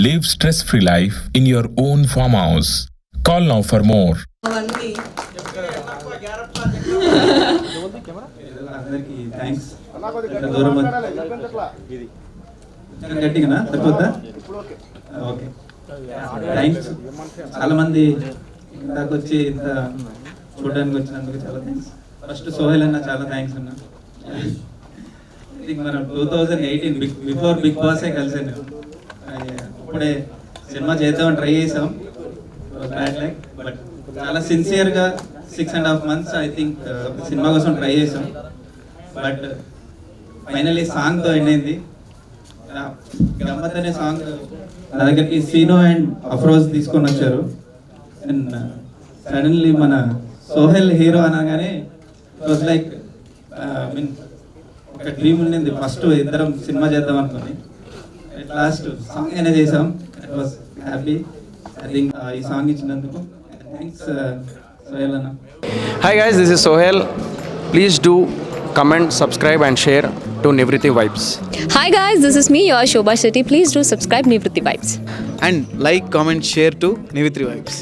Live stress-free life in your own farmhouse. Call now for more. అందరికీ thanks. దూరం గట్టిగా సరిపోద్దా? Okay, thanks. చాలా మంది ఇందాక వచ్చి ఇంత చూడడానికి వచ్చినందుకు చాలా థ్యాంక్స్. ఫస్ట్ సోహెల్ అన్న చాలా థ్యాంక్స్ అన్న. మనం 2018 బిఫోర్ బిగ్ బాసే కలిసాను. అప్పుడే సినిమా చేద్దామని ట్రై చేసాం, బ్యాడ్ లైక్. బట్ చాలా సిన్సియర్గా 6.5 months ఐ థింక్ సినిమా కోసం ట్రై చేసాం. బట్ ఫైనల్లీ సాంగ్తో ఎండ్ అయింది. గమ్మత్ అనే సాంగ్ నా దగ్గరికి సీనో అండ్ అఫ్రోజ్ తీసుకొని వచ్చారు. అండ్ సడన్లీ మన సోహెల్ హీరో అనగానే ఇట్ వాజ్ లైక్ మీన్ ఒక డ్రీమ్ ఉండింది. ఫస్ట్ ఇద్దరం సినిమా చేద్దాం అనుకుని లాస్ట్ సాంగ్ అయినా చేసాం. It was happy. I think ఈ సాంగ్ ఇచ్చినందుకు థ్యాంక్స్ సోహెల్ అన్న. Hi guys, this is Sohail. Please do comment, subscribe and share to Nivriti Vibes. Hi guys, this is me, your Shobha Shetty. Please do subscribe Nivriti Vibes. And like, comment, share to Nivriti Vibes.